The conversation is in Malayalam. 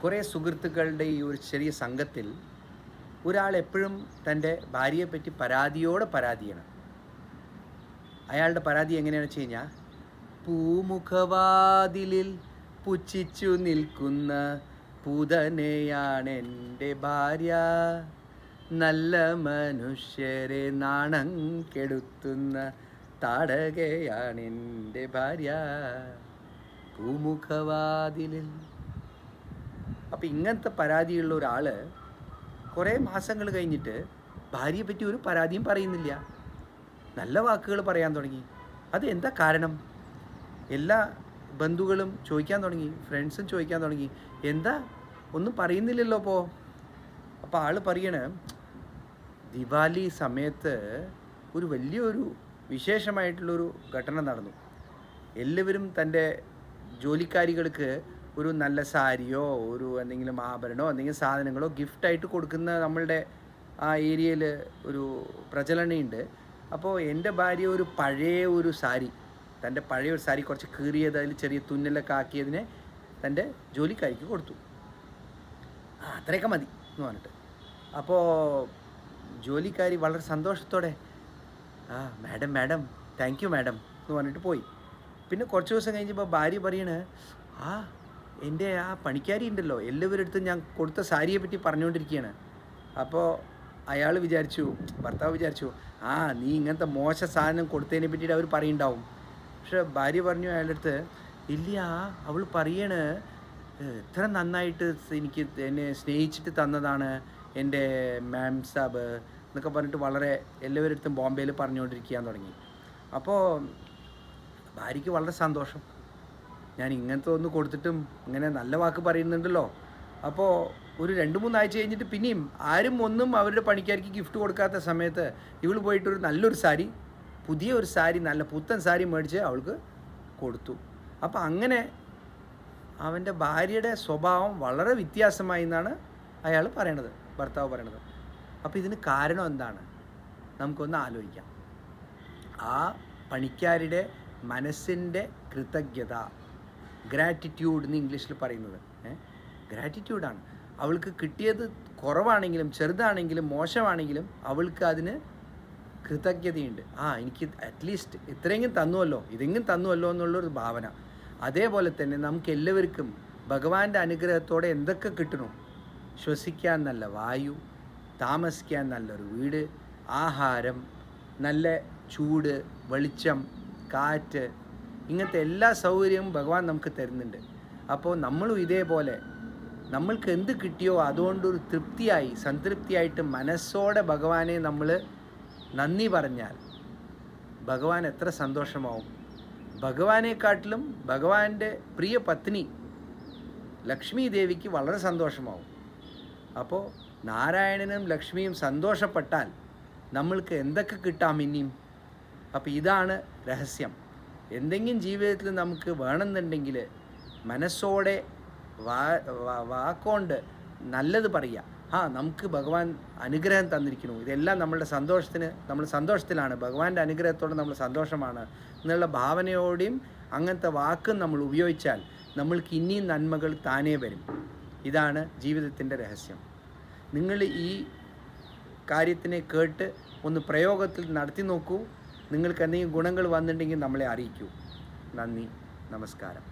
കുറേ സുഹൃത്തുക്കളുടെ ഈ ഒരു ചെറിയ സംഘത്തിൽ ഒരാൾ എപ്പോഴും തൻ്റെ ഭാര്യയെപ്പറ്റി പരാതിയാണ്. അയാളുടെ പരാതി എങ്ങനെയാണെന്ന് വെച്ച് കഴിഞ്ഞാൽ, പൂമുഖവാതിലിൽ പുച്ഛിച്ചു നിൽക്കുന്ന പൂതനയാണെൻ്റെ ഭാര്യ, നല്ല മനുഷ്യരെ നാണം കെടുത്തുന്ന താടകയാണെൻ്റെ ഭാര്യ, പൂമുഖവാതിലിൽ. അപ്പം ഇങ്ങനത്തെ പരാതിയുള്ള ഒരാൾ കുറേ മാസങ്ങൾ കഴിഞ്ഞിട്ട് ഭാര്യയെ പറ്റി ഒരു പരാതിയും പറയുന്നില്ല, നല്ല വാക്കുകൾ പറയാൻ തുടങ്ങി. അത് എന്താ കാരണം? എല്ലാ ബന്ധുക്കളും ചോദിക്കാൻ തുടങ്ങി, ഫ്രണ്ട്സും ചോദിക്കാൻ തുടങ്ങി, എന്താ ഒന്നും പറയുന്നില്ലല്ലോ അപ്പോൾ ആൾ പറയണ, ദിവാലി സമയത്ത് ഒരു വലിയൊരു വിശേഷമായിട്ടുള്ളൊരു ഘട്ടന നടന്നു. എല്ലാവരും തൻ്റെ ജോലിക്കാരികൾക്ക് ഒരു നല്ല സാരിയോ ഒരു എന്തെങ്കിലും ആഭരണമോ എന്തെങ്കിലും സാധനങ്ങളോ ഗിഫ്റ്റായിട്ട് കൊടുക്കുന്ന നമ്മളുടെ ആ ഏരിയയിൽ ഒരു പ്രചലനമുണ്ട്. അപ്പോൾ എൻ്റെ ഭാര്യ ഒരു പഴയ ഒരു സാരി, തൻ്റെ പഴയ ഒരു സാരി കുറച്ച് കീറിയത്, അതിൽ ചെറിയ തുന്നലൊക്കെ ആക്കിയതിനെ തൻ്റെ ജോലിക്കാരിക്ക് കൊടുത്തു. അത്രയൊക്കെ മതി എന്ന് പറഞ്ഞിട്ട്. അപ്പോൾ ജോലിക്കാരി വളരെ സന്തോഷത്തോടെ മാഡം താങ്ക് യു മാഡം എന്ന് പറഞ്ഞിട്ട് പോയി. പിന്നെ കുറച്ച് ദിവസം കഴിഞ്ഞപ്പോൾ ഭാര്യ പറയണ, എൻ്റെ ആ പണിക്കാരി ഉണ്ടല്ലോ, എല്ലാവരുടെ അടുത്തും ഞാൻ കൊടുത്ത സാരിയെ പറ്റി പറഞ്ഞുകൊണ്ടിരിക്കുകയാണ്. അപ്പോൾ ഭർത്താവ് വിചാരിച്ചു, നീ ഇങ്ങനത്തെ മോശ സാധനം കൊടുത്തതിനെ പറ്റിയിട്ട് അവർ പറയുന്നുണ്ടാവും. പക്ഷെ ഭാര്യ പറഞ്ഞു അയാളുടെ അടുത്ത്, ഇല്ല, അവൾ പറയണ് എത്ര നന്നായിട്ട് എനിക്ക് എന്നെ സ്നേഹിച്ചിട്ട് തന്നതാണ് എൻ്റെ മാം സാബ് എന്നൊക്കെ പറഞ്ഞിട്ട് വളരെ എല്ലാവരുടെ അടുത്തും ബോംബെയിൽ പറഞ്ഞുകൊണ്ടിരിക്കാൻ തുടങ്ങി. അപ്പോൾ ഭാര്യയ്ക്ക് വളരെ സന്തോഷം, ഞാൻ ഇങ്ങനത്തെ ഒന്ന് കൊടുത്തിട്ടും ഇങ്ങനെ നല്ല വാക്ക് പറയുന്നുണ്ടല്ലോ. അപ്പോൾ ഒരു 2-3 ആഴ്ച കഴിഞ്ഞിട്ട് പിന്നെയും ആരും ഒന്നും അവരുടെ പണിക്കാർക്ക് ഗിഫ്റ്റ് കൊടുക്കാത്ത സമയത്ത് ഇവൾ പോയിട്ടൊരു നല്ലൊരു സാരി, പുതിയ ഒരു സാരി, നല്ല പുത്തൻ സാരി മേടിച്ച് അവൾക്ക് കൊടുത്തു. അപ്പോൾ അങ്ങനെ അവൻ്റെ ഭാര്യയുടെ സ്വഭാവം വളരെ വ്യത്യാസമായി എന്നാണ് ഭർത്താവ് പറയണത്. അപ്പോൾ ഇതിന് കാരണം എന്താണ്? നമുക്കൊന്ന് ആലോചിക്കാം. ആ പണിക്കാരുടെ മനസ്സിൻ്റെ കൃതജ്ഞത, ഗ്രാറ്റിറ്റ്യൂഡ് എന്ന് ഇംഗ്ലീഷിൽ പറയുന്നത് ഗ്രാറ്റിറ്റ്യൂഡാണ്. അവൾക്ക് കിട്ടിയത് കുറവാണെങ്കിലും ചെറുതാണെങ്കിലും മോശമാണെങ്കിലും അവൾക്ക് അതിന് കൃതജ്ഞതയുണ്ട്. എനിക്ക് അറ്റ്ലീസ്റ്റ് ഇത്രയെങ്കിലും തന്നുവല്ലോ, ഇതെങ്കിലും തന്നുവല്ലോ എന്നുള്ളൊരു ഭാവന. അതേപോലെ തന്നെ നമുക്ക് എല്ലാവർക്കും ഭഗവാന്റെ അനുഗ്രഹത്തോടെ എന്തൊക്കെ കിട്ടണോ, ശ്വസിക്കാൻ നല്ല വായു, താമസിക്കാൻ നല്ലൊരു വീട്, ആഹാരം, നല്ല ചൂട്, വെളിച്ചം, കാറ്റ്, ഇങ്ങനത്തെ എല്ലാ സൗകര്യവും ഭഗവാൻ നമുക്ക് തരുന്നുണ്ട്. അപ്പോൾ നമ്മളും ഇതേപോലെ നമ്മൾക്ക് എന്ത് കിട്ടിയോ അതുകൊണ്ടൊരു സംതൃപ്തിയായിട്ട് മനസ്സോടെ ഭഗവാനെ നമ്മൾ നന്ദി പറഞ്ഞാൽ ഭഗവാൻ എത്ര സന്തോഷമാവും. ഭഗവാനെക്കാട്ടിലും ഭഗവാന്റെ പ്രിയ പത്നി ലക്ഷ്മി ദേവിക്ക് വളരെ സന്തോഷമാവും. അപ്പോൾ നാരായണനും ലക്ഷ്മിയും സന്തോഷപ്പെട്ടാൽ നമ്മൾക്ക് എന്തൊക്കെ കിട്ടാം ഇനിയും. അപ്പോൾ ഇതാണ് രഹസ്യം. എന്തെങ്കിലും ജീവിതത്തിൽ നമുക്ക് വേണമെന്നുണ്ടെങ്കിൽ മനസ്സോടെ വാക്കുകൊണ്ട് നല്ലത് പറയുക. നമുക്ക് ഭഗവാൻ അനുഗ്രഹം തന്നിരിക്കുന്നു, ഇതെല്ലാം നമ്മൾ സന്തോഷത്തിലാണ്, ഭഗവാന്റെ അനുഗ്രഹത്തോടെ നമ്മൾ സന്തോഷമാണ് എന്നുള്ള ഭാവനയോടെയും അങ്ങനത്തെ വാക്കും നമ്മൾ ഉപയോഗിച്ചാൽ നമ്മൾക്ക് ഇനിയും നന്മകൾ താനേ വരും. ഇതാണ് ജീവിതത്തിൻ്റെ രഹസ്യം. നിങ്ങൾ ഈ കാര്യത്തിനെ കേട്ട് ഒന്ന് പ്രയോഗത്തിൽ നടത്തി നോക്കൂ. നിങ്ങൾക്ക് എന്തെങ്കിലും ഗുണങ്ങൾ വന്നിട്ടുണ്ടെങ്കിൽ നമ്മളെ അറിയിക്കൂ. നന്ദി, നമസ്കാരം.